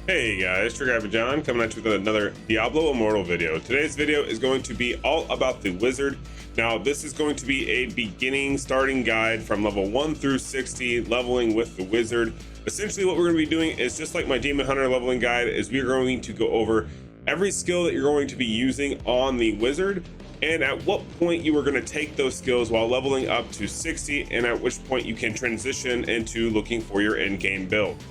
Hey guys, Trigger John coming at you with another Diablo Immortal video. Today's video is going to be all about the wizard. Now this is going to be a beginning starting guide from level 1 through 60 leveling with the wizard. Essentially what we're going to be doing is just like my demon hunter leveling guide, is we're going to go over every skill that you're going to be using on the wizard and at what point you are going to take those skills while leveling up to 60 and at which point you can transition into looking for your end game build.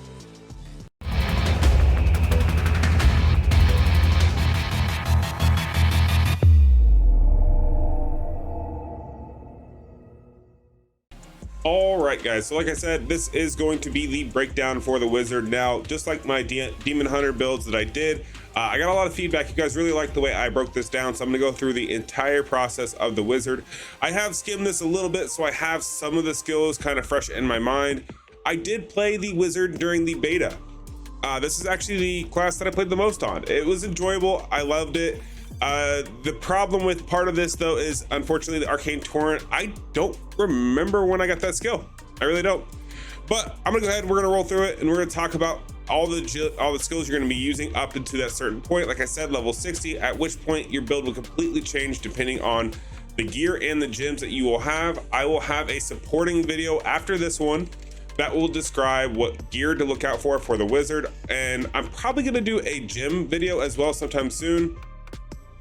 All right guys, so like I said, this is going to be the breakdown for the wizard. Now just like my demon hunter builds that I did, I got a lot of feedback. You guys really like the way I broke this down, so I'm gonna go through the entire process of the wizard. I have skimmed this a little bit, so I have some of the skills kind of fresh in my mind. I did play the wizard during the beta. This is actually the class that I played the most on. It was enjoyable, I loved it. The problem with part of this though is unfortunately the arcane torrent. I don't remember when I got that skill. I really don't. But I'm gonna go ahead and we're gonna roll through it and we're gonna talk about all the skills you're gonna be using up into that certain point. Like I said, level 60, at which point your build will completely change depending on the gear and the gems that you will have. I will have a supporting video after this one that will describe what gear to look out for the wizard, and I'm probably gonna do a gem video as well sometime soon.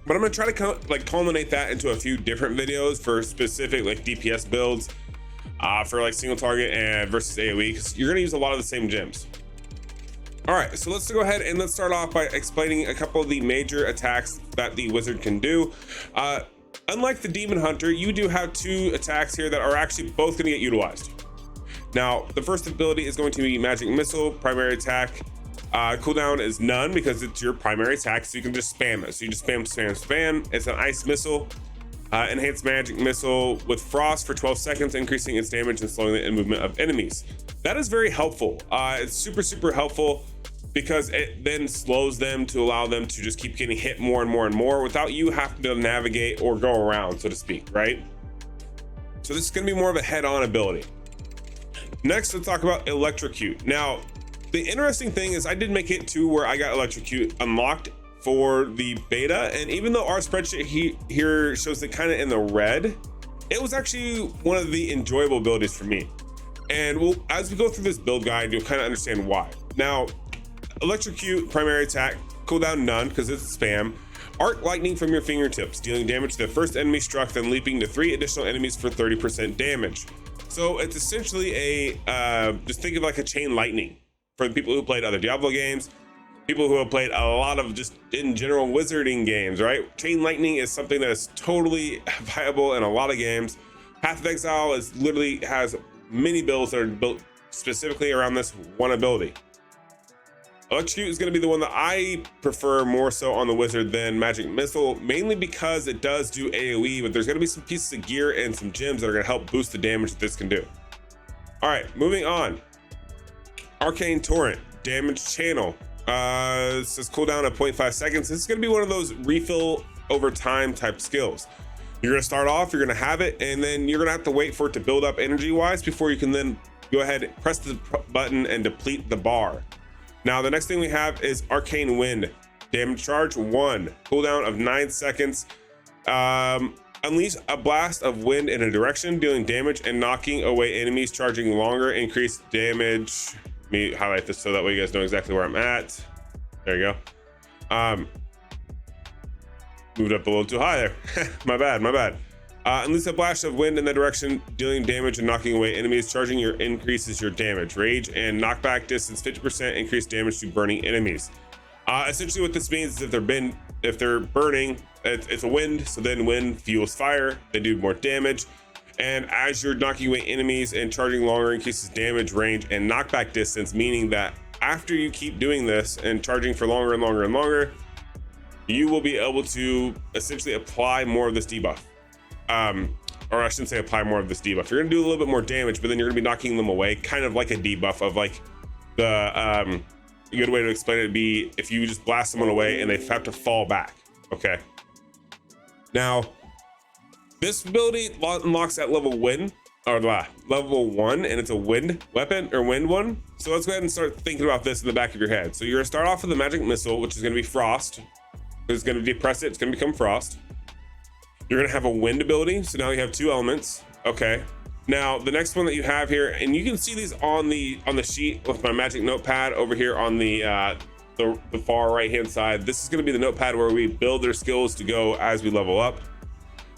But I'm gonna try to culminate that into a few different videos for specific like DPS builds, for like single target and versus AoE, because you're gonna use a lot of the same gems. All right, so let's go ahead and let's start off by explaining a couple of the major attacks that the wizard can do. Unlike the demon hunter, you do have two attacks here that are actually both gonna get utilized. Now, the first ability is going to be magic missile, primary attack. Cooldown is none because it's your primary attack, so you can just spam it. So you just spam. It's an ice missile, enhanced magic missile with frost for 12 seconds, increasing its damage and slowing the movement of enemies. That is very helpful. It's super helpful because it then slows them to allow them to just keep getting hit more and more without you having to navigate or go around, so to speak, right? So this is going to be more of a head-on ability. Next, let's talk about electrocute. Now, the interesting thing is I did make it to where I got electrocute unlocked for the beta, and even though our spreadsheet here shows it kind of in the red, it was actually one of the enjoyable abilities for me. And as we go through this build guide, you'll kind of understand why. Now, electrocute, primary attack, cooldown none because it's spam. Arc lightning from your fingertips, dealing damage to the first enemy struck, then leaping to 3 additional enemies for 30% damage. So it's essentially a, just think of like a chain lightning. For the people who played other Diablo games, people who have played a lot of just in general wizarding games, right? Chain lightning is something that is totally viable in a lot of games. Path of Exile literally has many builds that are built specifically around this one ability. Electrocute is going to be the one that I prefer more so on the wizard than magic missile, mainly because it does do AoE, but there's going to be some pieces of gear and some gems that are going to help boost the damage that this can do. All right, moving on. Arcane torrent, damage channel. It says cooldown of 0.5 seconds. This is going to be one of those refill over time type skills. You're going to start off, you're going to have it, and then you're going to have to wait for it to build up energy wise before you can then go ahead, press the button and deplete the bar. Now the next thing we have is arcane wind, damage charge 1, cooldown of 9 seconds. Unleash a blast of wind in a direction, dealing damage and knocking away enemies, charging longer, increased damage. Let me highlight this so that way you guys know exactly where I'm at. There you go. Moved up a little too high there. my bad. Unleash a blast of wind in the direction, dealing damage and knocking away enemies, charging increases your damage. Rage and knockback distance 50%, increased damage to burning enemies. Essentially what this means is if they're burning, it's a wind, so then wind fuels fire, they do more damage. And as you're knocking away enemies and charging longer, increases damage, range, and knockback distance, meaning that after you keep doing this and charging for longer and longer, you will be able to essentially apply more of this debuff. Or I shouldn't say apply more of this debuff. You're gonna do a little bit more damage, but then you're gonna be knocking them away, kind of like a debuff of like the, a good way to explain it would be if you just blast someone away and they have to fall back, okay? Now, this ability unlocks at level 1, and it's a wind weapon or wind one. So let's go ahead and start thinking about this in the back of your head. So you're gonna start off with the magic missile, which is gonna be frost. It's gonna depress it, it's gonna become frost. You're gonna have a wind ability, so now you have 2 elements. Okay. Now the next one that you have here, and you can see these on the sheet with my magic notepad over here on the far right hand side. This is gonna be the notepad where we build their skills to go as we level up.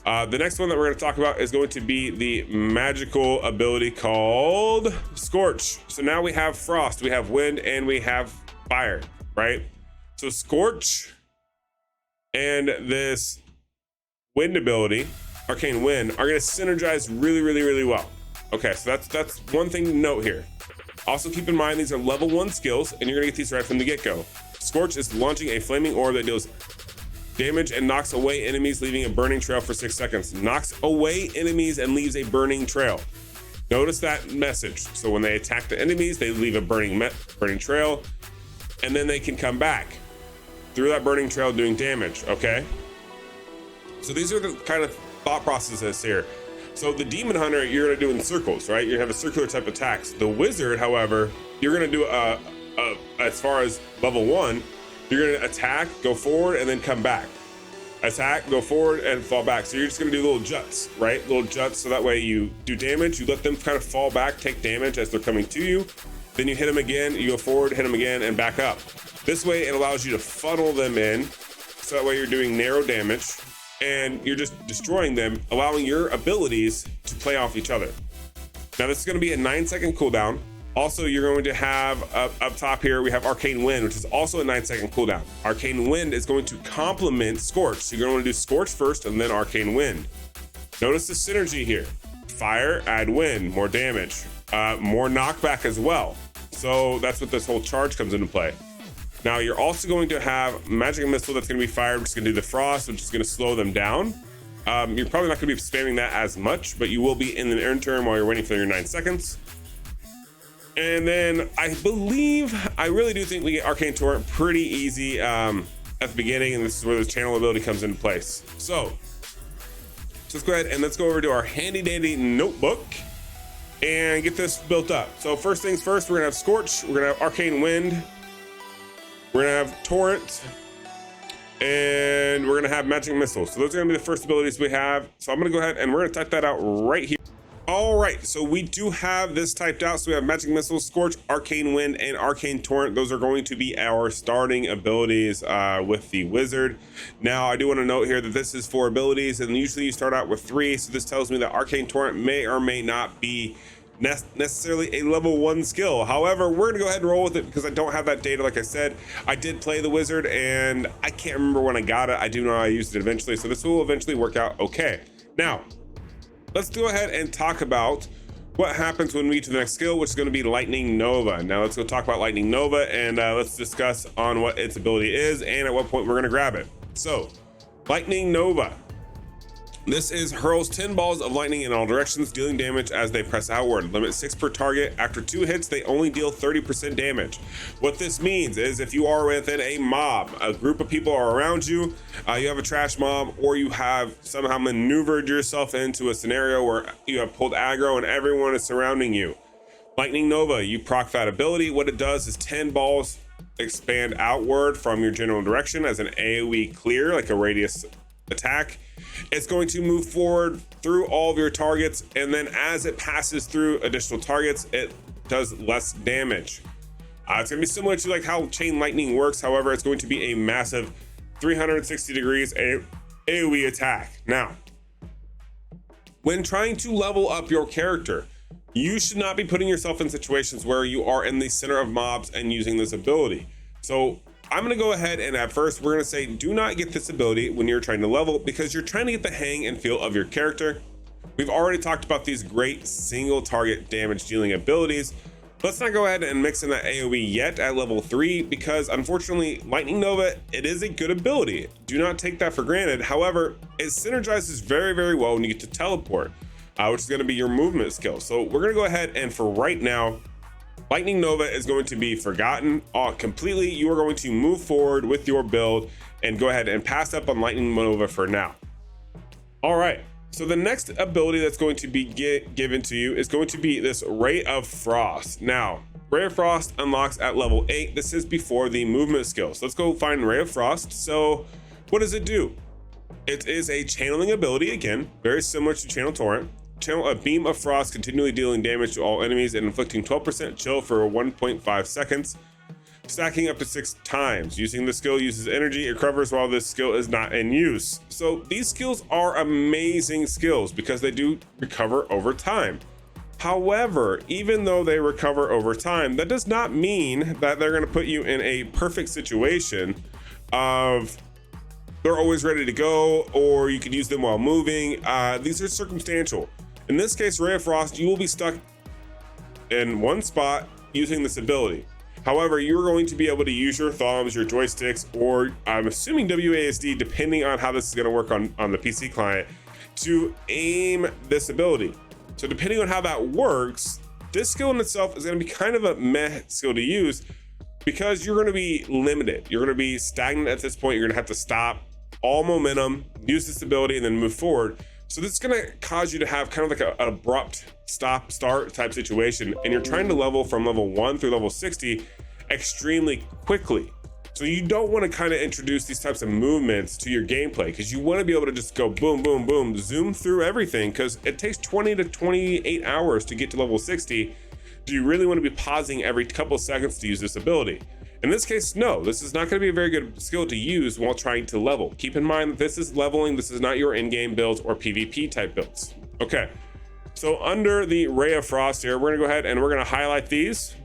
The next one that we're going to talk about is going to be the magical ability called Scorch. So now we have frost, we have wind, and we have fire, right? So Scorch and this wind ability, Arcane Wind, are going to synergize really well. Okay, so that's one thing to note here. Also keep in mind these are level 1 skills, and you're going to get these right from the get-go. Scorch is launching a flaming orb that deals damage and knocks away enemies, leaving a burning trail for 6 seconds. Knocks away enemies and leaves a burning trail. Notice that message. So when they attack the enemies, they leave a burning trail, and then they can come back through that burning trail doing damage, okay? So these are the kind of thought processes here. So the Demon Hunter, you're gonna do in circles, right? You have a circular type attacks. The Wizard, however, you're gonna do as far as level 1, you're gonna attack, go forward, and then come back. Attack, go forward, and fall back. So you're just gonna do little juts, right? Little juts, so that way you do damage, you let them kind of fall back, take damage as they're coming to you. Then you hit them again, you go forward, hit them again, and back up. This way, it allows you to funnel them in, so that way you're doing narrow damage, and you're just destroying them, allowing your abilities to play off each other. Now, this is gonna be a 9-second cooldown. Also, you're going to have up top here, we have Arcane Wind, which is also a 9-second cooldown. Arcane Wind is going to complement Scorch. So you're going to do Scorch first and then Arcane Wind. Notice the synergy here. Fire, add wind, more damage, more knockback as well. So that's what this whole charge comes into play. Now you're also going to have Magic Missile that's going to be fired, which is going to do the frost, which is going to slow them down. You're probably not going to be spamming that as much, but you will be in the turn while you're waiting for your 9 seconds. And then I really do think we get Arcane Torrent pretty easy at the beginning, and this is where the channel ability comes into place. So let's go ahead and let's go over to our handy dandy notebook and get this built up. So first things first, we're gonna have Scorch, we're gonna have Arcane Wind, we're gonna have Torrent, and we're gonna have Magic Missile. So those are gonna be the first abilities we have. So I'm gonna go ahead and we're gonna type that out right here. All right, so we do have this typed out. So we have Magic Missile, Scorch, Arcane Wind, and Arcane Torrent. Those are going to be our starting abilities with the Wizard. Now, I do want to note here that this is 4 abilities, and usually you start out with 3. So this tells me that Arcane Torrent may or may not be necessarily a level 1 skill. However, we're gonna go ahead and roll with it because I don't have that data. Like I said, I did play the Wizard, and I can't remember when I got it. I do know I used it eventually, so this will eventually work out okay. Now, let's go ahead and talk about what happens when we get to the next skill, which is going to be Lightning Nova. Now let's go talk about Lightning Nova, and let's discuss on what its ability is and at what point we're going to grab it. So Lightning Nova, this is hurls 10 balls of lightning in all directions, dealing damage as they press outward. Limit 6 per target. After 2 hits, they only deal 30% damage. What this means is if you are within a mob, a group of people are around you, you have a trash mob, or you have somehow maneuvered yourself into a scenario where you have pulled aggro and everyone is surrounding you. Lightning Nova, you proc that ability. What it does is 10 balls expand outward from your general direction as an AoE clear, like a radius attack. It's going to move forward through all of your targets, and then as it passes through additional targets, it does less damage. It's going to be similar to like how Chain Lightning works. However, it's going to be a massive 360 degrees AoE attack. Now, when trying to level up your character, you should not be putting yourself in situations where you are in the center of mobs and using this ability. So I'm going to go ahead and at first we're going to say do not get this ability when you're trying to level, because you're trying to get the hang and feel of your character. We've already talked about these great single target damage dealing abilities. Let's not go ahead and mix in that AoE yet at level 3, because unfortunately Lightning Nova, it is a good ability. Do not take that for granted. However, it synergizes very well when you get to teleport, which is going to be your movement skill. So we're going to go ahead and for right now, Lightning Nova is going to be forgotten completely. You are going to move forward with your build and go ahead and pass up on Lightning Nova for now. All right, so the next ability that's going to be given to you is going to be this Ray of Frost. Now, Ray of Frost unlocks at level 8. This is before the movement skill. So let's go find Ray of Frost. So what does it do? It is a channeling ability, again, very similar to Channel Torrent. Channel a beam of frost, continually dealing damage to all enemies and inflicting 12% chill for 1.5 seconds, stacking up to 6 times. Using the skill uses energy, it recovers while this skill is not in use. So these skills are amazing skills because they do recover over time. However, even though they recover over time, that does not mean that they're going to put you in a perfect situation of they're always ready to go, or you can use them while moving. These are circumstantial. In this case, Ray of Frost, you will be stuck in one spot using this ability. However, you're going to be able to use your thumbs, your joysticks, or I'm assuming WASD, depending on how this is going to work on the PC client, to aim this ability. So depending on how that works, this skill in itself is going to be kind of a meh skill to use because you're going to be limited. You're going to be stagnant at this point. You're going to have to stop all momentum, use this ability, and then move forward. So this is going to cause you to have kind of like an abrupt stop start type situation, and you're trying to level from level 1 through level 60 extremely quickly. So you don't want to kind of introduce these types of movements to your gameplay because you want to be able to just go boom, boom, boom, zoom through everything because it takes 20 to 28 hours to get to level 60. Do you really want to be pausing every couple of seconds to use this ability? In this case, no, this is not going to be a very good skill to use while trying to level. Keep in mind that this is leveling. This is not your in-game builds or PvP type builds. Okay, so under the Ray of Frost here, we're going to go ahead and we're going to highlight these.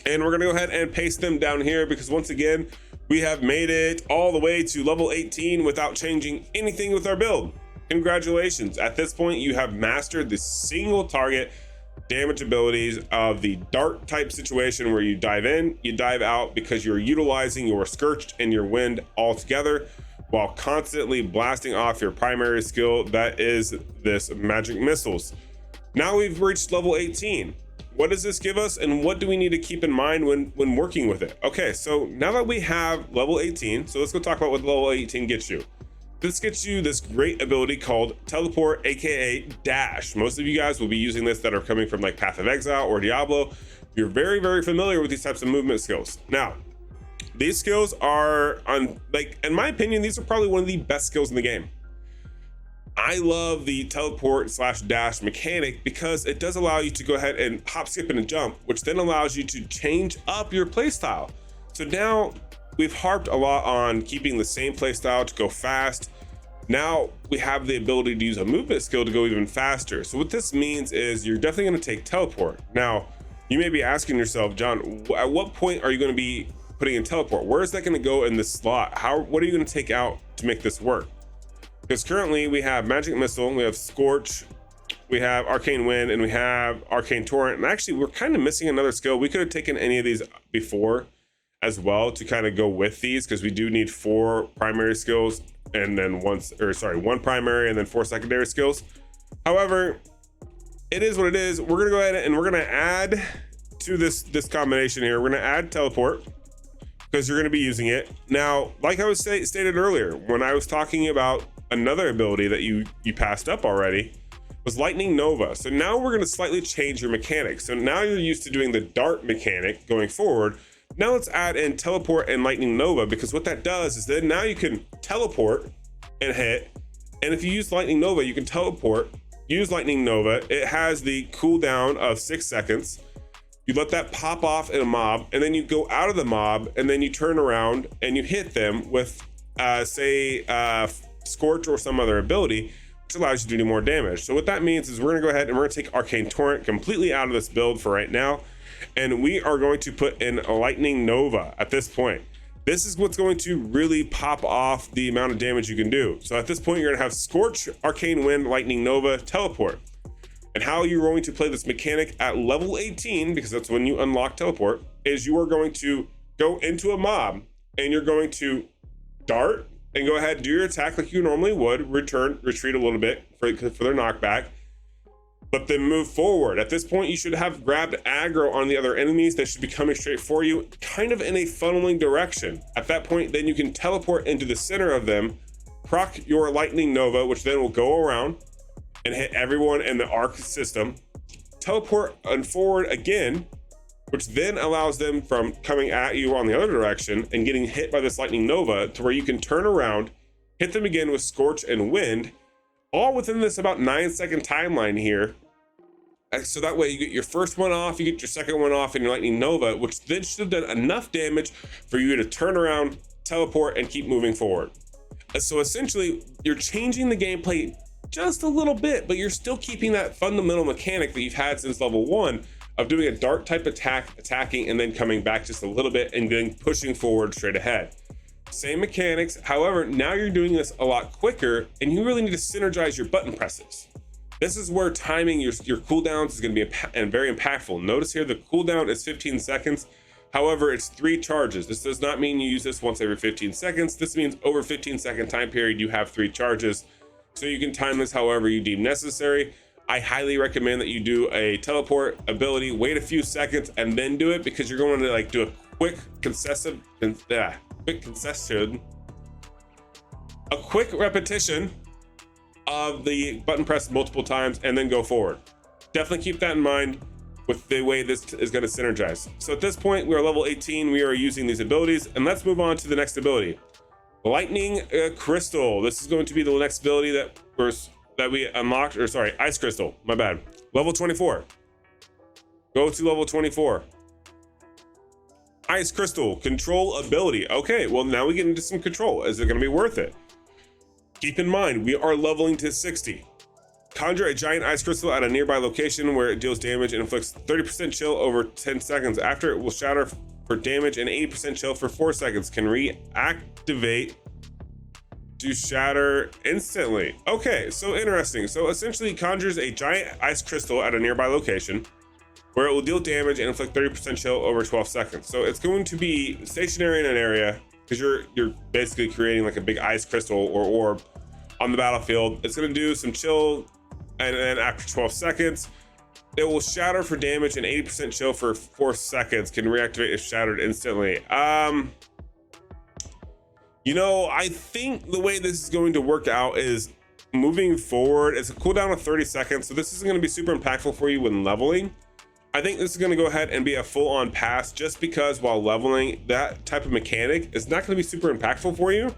And we're gonna go ahead and paste them down here because once again, we have made it all the way to level 18 without changing anything with our build. Congratulations. At this point, you have mastered the single target damage abilities of the dart type situation where you dive in, you dive out because you're utilizing your Scorched and your Wind all together while constantly blasting off your primary skill, that is this Magic Missiles. Now we've reached level 18. What does this give us and what do we need to keep in mind when working with it? Okay, so now that we have level 18, so let's go talk about what level 18 gets you. This gets you this great ability called Teleport, aka Dash. Most of you guys will be using this that are coming from like Path of Exile or Diablo. You're very, very familiar with these types of movement skills. Now, these skills are, in my opinion, these are probably one of the best skills in the game. I love the teleport / dash mechanic because it does allow you to go ahead and hop, skip, and jump, which then allows you to change up your playstyle. So now we've harped a lot on keeping the same playstyle to go fast. Now we have the ability to use a movement skill to go even faster. So what this means is you're definitely going to take teleport. Now you may be asking yourself, John, at what point are you going to be putting in teleport? Where is that going to go in this slot? What are you going to take out to make this work? Because currently we have Magic Missile, we have Scorch, we have Arcane Wind, and we have Arcane Torrent. And actually, we're kind of missing another skill. We could have taken any of these before as well to kind of go with these because we do need 4 primary skills and then 1 primary and then 4 secondary skills. However, it is what it is. We're gonna go ahead and we're gonna add to this combination here. We're gonna add Teleport because you're gonna be using it. Now, like I was stated earlier, when I was talking about another ability that you passed up already was Lightning Nova. So now we're going to slightly change your mechanics. So now you're used to doing the dart mechanic going forward. Now let's add in Teleport and Lightning Nova because what that does is then now you can teleport and hit. And if you use Lightning Nova, you can teleport, use Lightning Nova. It has the cooldown of 6 seconds. You let that pop off in a mob and then you go out of the mob and then you turn around and you hit them with Scorch or some other ability, which allows you to do more damage. So what that means is we're going to go ahead and we're going to take Arcane Torrent completely out of this build for right now, and we are going to put in Lightning Nova at this point. This is what's going to really pop off the amount of damage you can do. So at this point, you're going to have Scorch, Arcane Wind, Lightning Nova, Teleport. And how you're going to play this mechanic at level 18, because that's when you unlock Teleport, is you are going to go into a mob and you're going to dart and go ahead, do your attack like you normally would, retreat a little bit for their knockback, but then move forward. At this point, you should have grabbed aggro on the other enemies that should be coming straight for you, kind of in a funneling direction. At that point, then you can teleport into the center of them, proc your Lightning Nova, which then will go around and hit everyone in the arc system, teleport and forward again, which then allows them from coming at you on the other direction and getting hit by this lightning nova to where you can turn around, hit them again with scorch and wind, all within this about 9-second timeline here. So that way you get your first one off, you get your second one off, and your lightning nova, which then should have done enough damage for you to turn around, teleport, and keep moving forward. So essentially, you're changing the gameplay just a little bit, but you're still keeping that fundamental mechanic that you've had since level 1 of doing a dart type attack, attacking, and then coming back just a little bit and then pushing forward straight ahead. Same mechanics, however, now you're doing this a lot quicker, and you really need to synergize your button presses. This is where timing your cooldowns is going to be very impactful. Notice here the cooldown is 15 seconds. However, it's 3 charges. This does not mean you use this once every 15 seconds. This means over 15-second time period, you have 3 charges. So you can time this however you deem necessary. I highly recommend that you do a teleport ability, wait a few seconds, and then do it, because you're going to like do a quick repetition of the button press multiple times and then go forward. Definitely keep that in mind with the way this is going to synergize. So at this point, we are level 18. We are using these abilities, and let's move on to the next ability. Lightning Crystal. This is going to be the next ability that we unlocked, or sorry, Ice Crystal, my bad. Level 24. Go to level 24. Ice Crystal, control ability. Okay, well now we get into some control. Is it going to be worth it? Keep in mind, we are leveling to 60. Conjure a giant ice crystal at a nearby location where it deals damage and inflicts 30% chill over 10 seconds. After it will shatter for damage and 80% chill for 4 seconds. Can reactivate to shatter instantly. Okay, so interesting. So essentially conjures a giant ice crystal at a nearby location where it will deal damage and inflict 30% chill over 12 seconds. So it's going to be stationary in an area, because you're basically creating like a big ice crystal or orb on the battlefield. It's going to do some chill, and then after 12 seconds, it will shatter for damage and 80% chill for 4 seconds. Can reactivate if shattered instantly. You know, I think the way this is going to work out is moving forward. It's a cooldown of 30 seconds, so this isn't going to be super impactful for you when leveling. I think this is going to go ahead and be a full-on pass, just because while leveling, that type of mechanic is not going to be super impactful for you,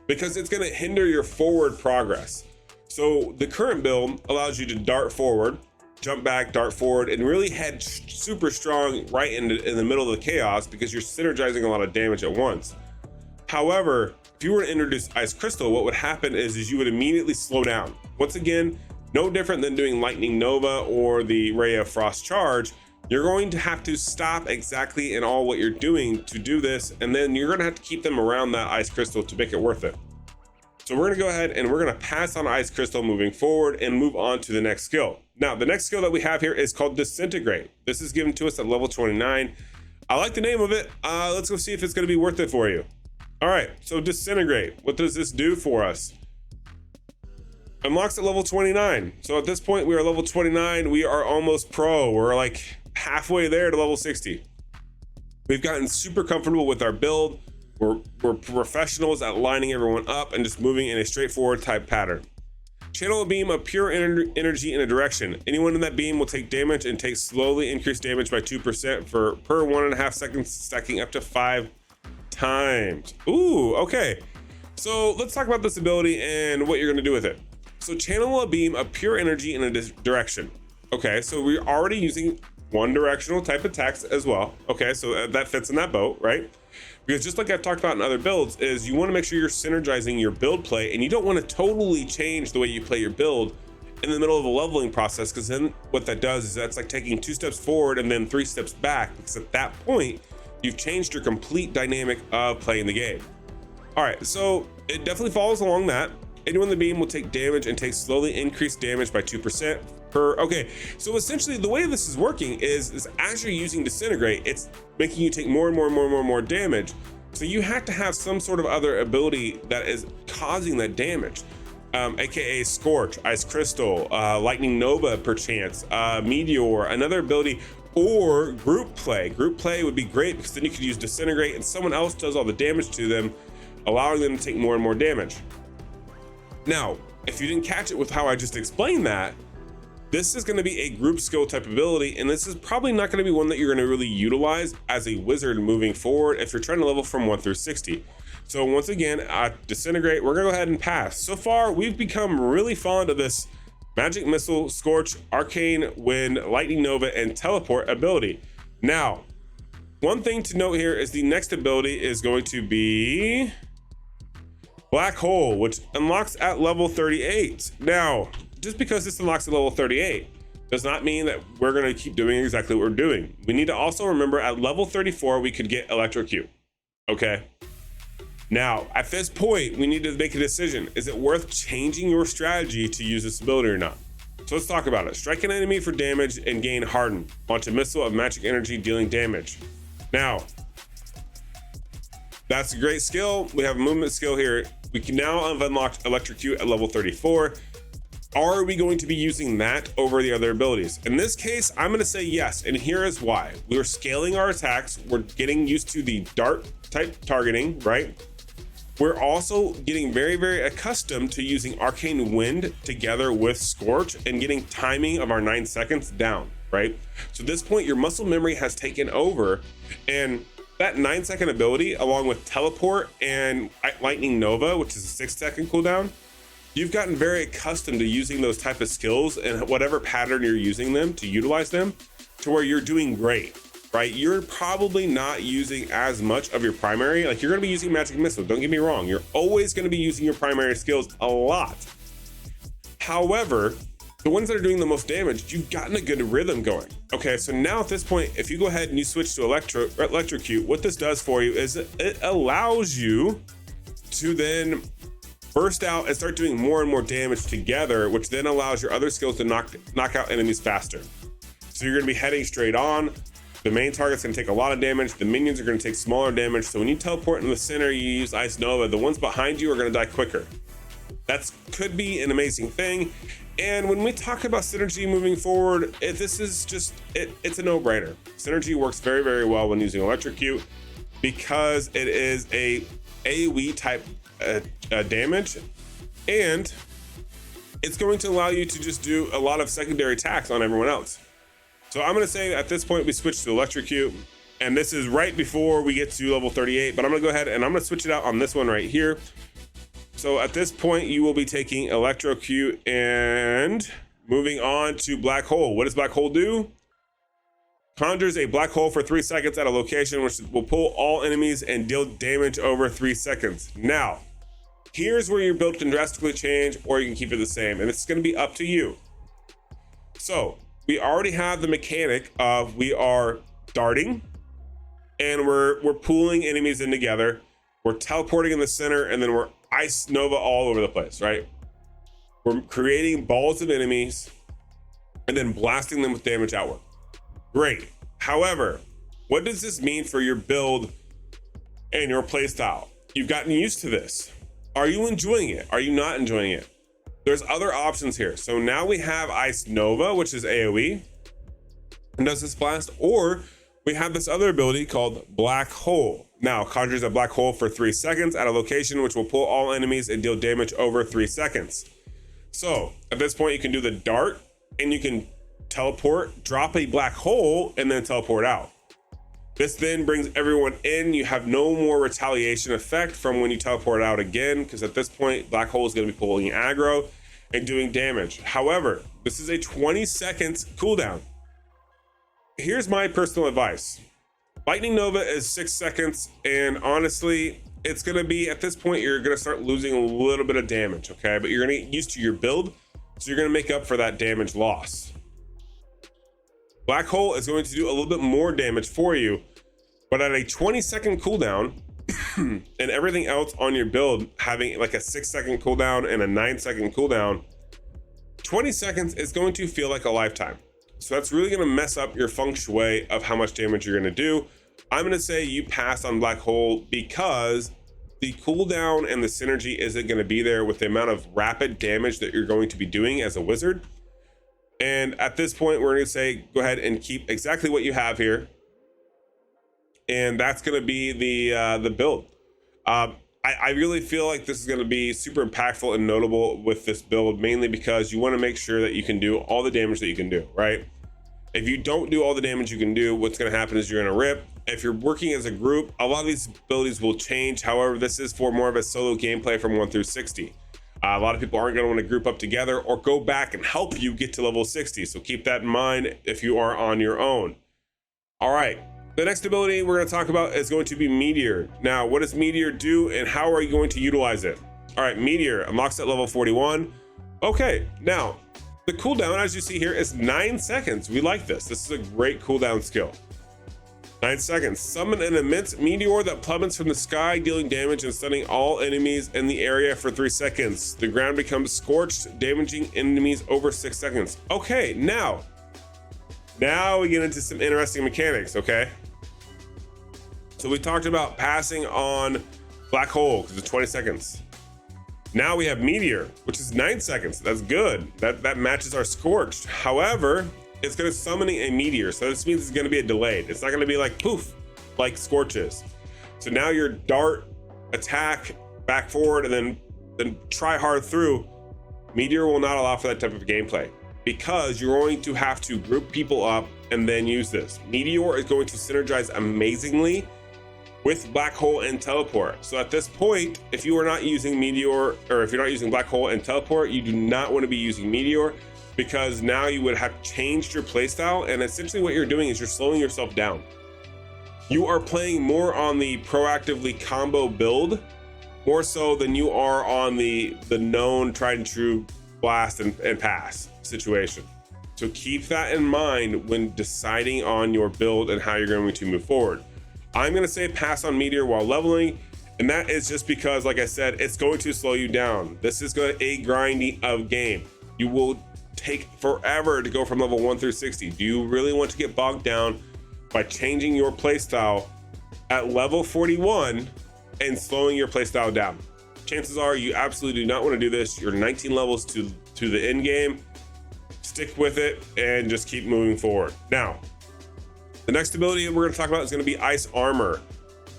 because it's going to hinder your forward progress. So the current build allows you to dart forward, jump back, dart forward, and really head super strong right in the middle of the chaos, because you're synergizing a lot of damage at once. However, if you were to introduce Ice Crystal, what would happen is you would immediately slow down. Once again, no different than doing Lightning Nova or the Ray of Frost Charge. You're going to have to stop exactly in all what you're doing to do this, and then you're going to have to keep them around that Ice Crystal to make it worth it. So we're going to go ahead and we're going to pass on Ice Crystal moving forward and move on to the next skill. Now, the next skill that we have here is called Disintegrate. This is given to us at level 29. I like the name of it. Let's go see if it's going to be worth it for you. All right, so Disintegrate. What does this do for us? Unlocks at level 29. So at this point, we are level 29. We are almost pro. We're like halfway there to level 60. We've gotten super comfortable with our build. We're professionals at lining everyone up and just moving in a straightforward type pattern. Channel a beam of pure energy in a direction. Anyone in that beam will take damage and take slowly increased damage by 2% per 1.5 seconds, stacking up to 5 times. Ooh, okay. So let's talk about this ability and what you're going to do with it. So channel a beam of pure energy in a direction. Okay, so we're already using one directional type attacks as well. Okay, so that fits in that boat, right? Because just like I've talked about in other builds, is you want to make sure you're synergizing your build play, and you don't want to totally change the way you play your build in the middle of a leveling process, because then what that does is that's like taking 2 steps forward and then 3 steps back, because at that point you've changed your complete dynamic of playing the game. All right, so it definitely follows along that. Anyone in the beam will take damage and take slowly increased damage by 2% per. Okay, so essentially the way this is working is as you're using Disintegrate, it's making you take more and more damage. So you have to have some sort of other ability that is causing that damage, aka Scorch, Ice Crystal, Lightning Nova perchance, Meteor, another ability, or Group Play. Group Play would be great, because then you could use Disintegrate and someone else does all the damage to them, allowing them to take more and more damage. Now, if you didn't catch it with how I just explained that, This is going to be a group skill type ability, and this is probably not going to be one that you're going to really utilize as a wizard moving forward if you're trying to level from 1 through 60. So once again, Disintegrate, we're going to go ahead and pass. So far, we've become really fond of this Magic Missile, Scorch, Arcane Wind, Lightning Nova, and Teleport ability. Now, one thing to note here is the next ability is going to be Black Hole, which unlocks at level 38. Now, just because this unlocks at level 38 does not mean that we're going to keep doing exactly what we're doing. We need to also remember at level 34, we could get Electrocute. Okay. Now, at this point, we need to make a decision. Is it worth changing your strategy to use this ability or not? So let's talk about it. Strike an enemy for damage and gain Harden. Launch a missile of magic energy dealing damage. Now, that's a great skill. We have a movement skill here. We can now have unlocked Electrocute at level 34. Are we going to be using that over the other abilities? In this case, I'm going to say yes, and here is why. We're scaling our attacks. We're getting used to the dart type targeting, right? We're also getting very, very accustomed to using Arcane Wind together with Scorch and getting timing of our 9 seconds down, right? So at this point, your muscle memory has taken over, and that 9-second ability, along with Teleport and Lightning Nova, which is a 6-second cooldown, you've gotten very accustomed to using those type of skills and whatever pattern you're using them to utilize them to where you're doing great. Right, you're probably not using as much of your primary. Like, you're going to be using Magic Missile, don't get me wrong, you're always going to be using your primary skills a lot. However, the ones that are doing the most damage, you've gotten a good rhythm going. Okay, so now at this point, if you go ahead and you switch to Electrocute, what this does for you is it allows you to then burst out and start doing more and more damage together, which then allows your other skills to knock out enemies faster. So you're going to be heading straight on. The main target's going to take a lot of damage. The minions are going to take smaller damage. So when you teleport in the center, you use Ice Nova, the ones behind you are going to die quicker. That could be an amazing thing. And when we talk about synergy moving forward, this is just, it's a no-brainer. Synergy works very, very well when using Electrocute because it is a AoE type damage. And it's going to allow you to just do a lot of secondary attacks on everyone else. So I'm going to say at this point, we switch to Electrocute, and this is right before we get to level 38, but I'm going to go ahead and I'm going to switch it out on this one right here. So at this point, you will be taking Electrocute and moving on to Black Hole. What does Black Hole do? Conjures a black hole for 3 seconds at a location, which will pull all enemies and deal damage over 3 seconds. Now, here's where your build can drastically change, or you can keep it the same, and it's going to be up to you. So we already have the mechanic of we are darting and we're pulling enemies in together. We're teleporting in the center, and then we're Ice Nova all over the place, right? We're creating balls of enemies and then blasting them with damage outward. Great. However, what does this mean for your build and your playstyle? You've gotten used to this. Are you enjoying it? Are you not enjoying it? There's other options here. So now we have Ice Nova, which is AoE and does this blast, or we have this other ability called Black Hole. Now conjures a black hole for 3 seconds at a location, which will pull all enemies and deal damage over 3 seconds. So at this point, you can do the dart and you can teleport, drop a black hole, and then teleport out. This then brings everyone in. You have no more retaliation effect from when you teleport out again, because at this point, Black Hole is going to be pulling aggro and doing damage. However, this is a 20 seconds cooldown. Here's my personal advice. Lightning Nova is 6 seconds, and honestly, it's going to be, at this point, you're going to start losing a little bit of damage, okay? But you're going to get used to your build, so you're going to make up for that damage loss. Black Hole is going to do a little bit more damage for you, but at a 20-second cooldown and everything else on your build having like a 6-second cooldown and a 9-second cooldown, 20 seconds is going to feel like a lifetime. So that's really going to mess up your feng shui of how much damage you're going to do. I'm going to say you pass on Black Hole because the cooldown and the synergy isn't going to be there with the amount of rapid damage that you're going to be doing as a wizard. And at this point, we're going to say, go ahead and keep exactly what you have here. And that's going to be the build. I really feel like this is going to be super impactful and notable with this build, mainly because you want to make sure that you can do all the damage that you can do, right? If you don't do all the damage you can do, what's going to happen is you're going to rip. If you're working as a group, a lot of these abilities will change. However, this is for more of a solo gameplay from 1 through 60. A lot of people aren't going to want to group up together or go back and help you get to level 60. So keep that in mind if you are on your own. All right. The next ability we're going to talk about is going to be Meteor. Now, what does Meteor do and how are you going to utilize it? All right, Meteor unlocks at level 41. Okay, now the cooldown, as you see here, is 9 seconds. We like this. This is a great cooldown skill. 9 seconds. Summon an immense meteor that plummets from the sky, dealing damage and stunning all enemies in the area for 3 seconds. The ground becomes scorched, damaging enemies over 6 seconds. Okay, now we get into some interesting mechanics, okay? So we talked about passing on Black Hole because it's 20 seconds. Now we have Meteor, which is 9 seconds. That's good. That matches our Scorched. However, it's going to summon a meteor. So this means it's going to be a delayed. It's not going to be like poof, like Scorch is. So now your dart, attack, back forward, and then try hard through. Meteor will not allow for that type of gameplay because you're going to have to group people up and then use this. Meteor is going to synergize amazingly with Black Hole and Teleport. So at this point, if you are not using Meteor, or if you're not using Black Hole and Teleport, you do not want to be using Meteor, because now you would have changed your playstyle, and essentially what you're doing is you're slowing yourself down. You are playing more on the proactively combo build, more so than you are on the known tried and true blast and pass situation. So keep that in mind when deciding on your build and how you're going to move forward. I'm going to say pass on Meteor while leveling, and that is just because, like I said, it's going to slow you down. This is going to a grinding of game. You will take forever to go from level 1 through 60. Do you really want to get bogged down by changing your playstyle at level 41 and slowing your playstyle down? Chances are you absolutely do not want to do this. You're 19 levels to the end game. Stick with it and just keep moving forward. Now, the next ability we're going to talk about is going to be Ice Armor.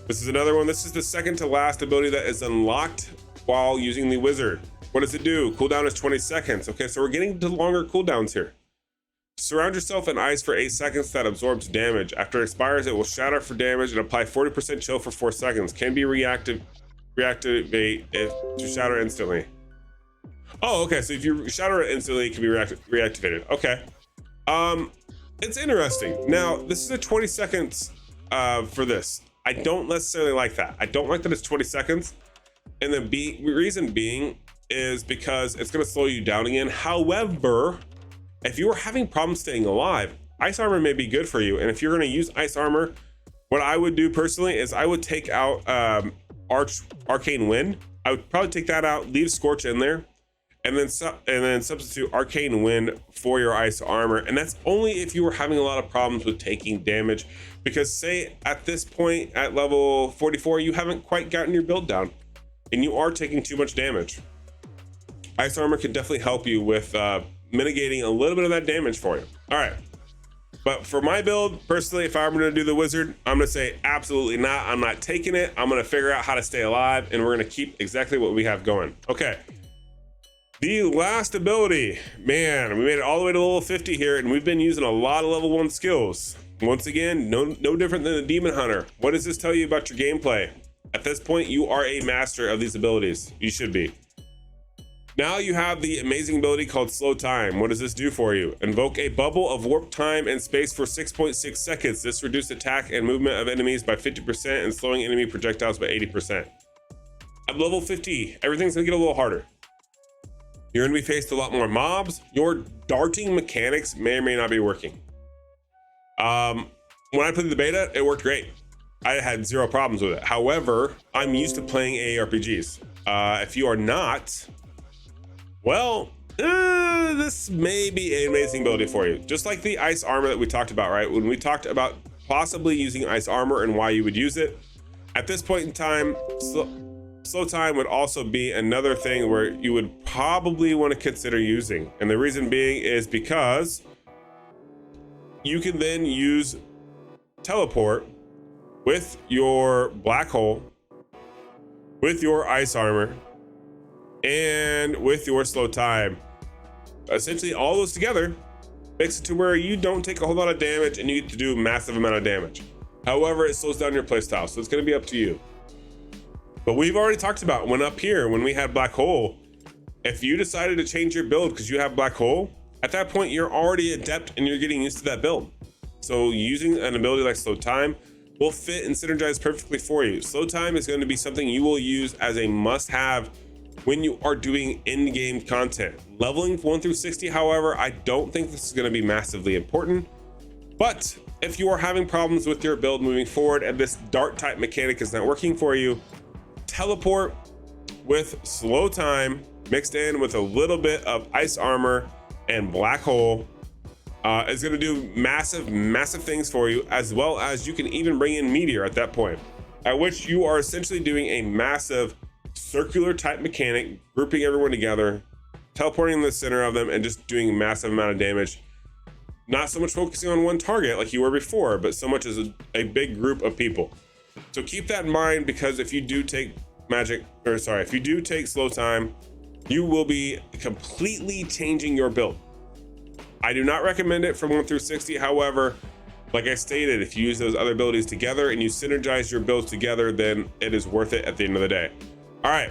This is another one. This is the second to last ability that is unlocked while using the wizard. What does it do? Cooldown is 20 seconds. Okay, so we're getting to longer cooldowns here. Surround yourself in ice for 8 seconds that absorbs damage. After it expires, it will shatter for damage and apply 40% chill for 4 seconds. Can be reactivate to shatter instantly. Oh, okay, so if you shatter it instantly, it can be reactivated. Okay. It's interesting. Now, this is a 20 seconds for this. I don't necessarily like that. I don't like that it's 20 seconds. And the reason being is because it's going to slow you down again. However, if you are having problems staying alive, Ice Armor may be good for you. And if you're going to use Ice Armor, what I would do personally is I would take out Arcane Wind. I would probably take that out, leave Scorch in there, and then substitute Arcane Wind for your Ice Armor. And that's only if you were having a lot of problems with taking damage, because say at this point at level 44 you haven't quite gotten your build down and you are taking too much damage. Ice Armor can definitely help you with mitigating a little bit of that damage for you. All right, but for my build personally, if I'm going to do the wizard, I'm going to say absolutely not. I'm not taking it. I'm going to figure out how to stay alive, and we're going to keep exactly what we have going. Okay, the last ability, man, we made it all the way to level 50 here, and we've been using a lot of level 1 skills. Once again, no different than the Demon Hunter. What does this tell you about your gameplay? At this point, you are a master of these abilities. You should be. Now you have the amazing ability called Slow Time. What does this do for you? Invoke a bubble of warp time and space for 6.6 seconds. This reduces attack and movement of enemies by 50% and slowing enemy projectiles by 80%. At level 50, everything's gonna get a little harder. You're gonna be faced with a lot more mobs. Your darting mechanics may or may not be working. When I played the beta, it worked great. I had zero problems with it. However, I'm used to playing ARPGs. If you are not, well, this may be an amazing ability for you. Just like the Ice Armor that we talked about, right? When we talked about possibly using Ice Armor and why you would use it, at this point in time, Slow Time would also be another thing where you would probably want to consider using. And the reason being is because you can then use Teleport with your Black Hole with your ice armor and with your slow time. Essentially all those together makes it to where you don't take a whole lot of damage and you get to do a massive amount of damage. However, it slows down your playstyle, so it's going to be up to you. But we've already talked about when up here, when we had Black Hole, if you decided to change your build because you have Black Hole, at that point you're already adept and you're getting used to that build. So using an ability like Slow Time will fit and synergize perfectly for you. Slow Time is going to be something you will use as a must-have when you are doing in-game content. Leveling 1 through 60, however, I don't think this is going to be massively important. But if you are having problems with your build moving forward and this dart type mechanic is not working for you, teleport with Slow Time mixed in with a little bit of ice armor and Black Hole is going to do massive things for you, as well as you can even bring in Meteor at that point, at which you are essentially doing a massive circular type mechanic, grouping everyone together, teleporting in the center of them, and just doing a massive amount of damage. Not so much focusing on one target like you were before, but so much as a big group of people. So keep that in mind, because if you do take if you do take Slow Time, you will be completely changing your build. I do not recommend it from 1 through 60. However, like I stated, if you use those other abilities together and you synergize your builds together, then it is worth it at the end of the day. All right,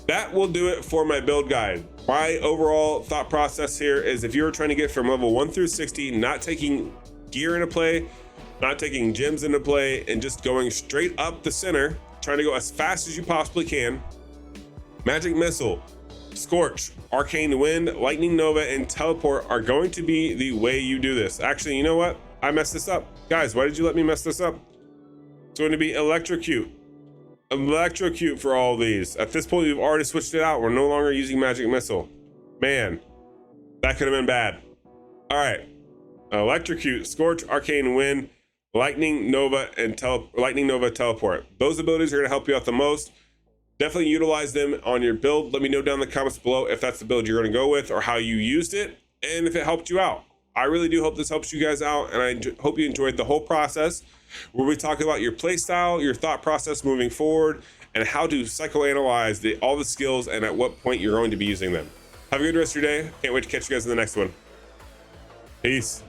that will do it for my build guide. My overall thought process here is, if you're trying to get from level 1 through 60, not taking gear into play, not taking gems into play, and just going straight up the center, trying to go as fast as you possibly can, Magic Missile, Scorch, Arcane Wind, Lightning Nova, and Teleport are going to be the way you do this. Actually, you know what? I messed this up. Guys, why did you let me mess this up? It's going to be Electrocute. Electrocute for all these. At this point, we've already switched it out. We're no longer using Magic Missile. Man, that could have been bad. All right. Electrocute, Scorch, Arcane Wind, Lightning Nova, and Lightning Nova Teleport. Those abilities are going to help you out the most. Definitely utilize them on your build. Let me know down in the comments below if that's the build you're going to go with, or how you used it, and if it helped you out. I really do hope this helps you guys out, and I hope you enjoyed the whole process where we talk about your playstyle, your thought process moving forward, and how to psychoanalyze all the skills and at what point you're going to be using them. Have a good rest of your day. Can't wait to catch you guys in the next one. Peace.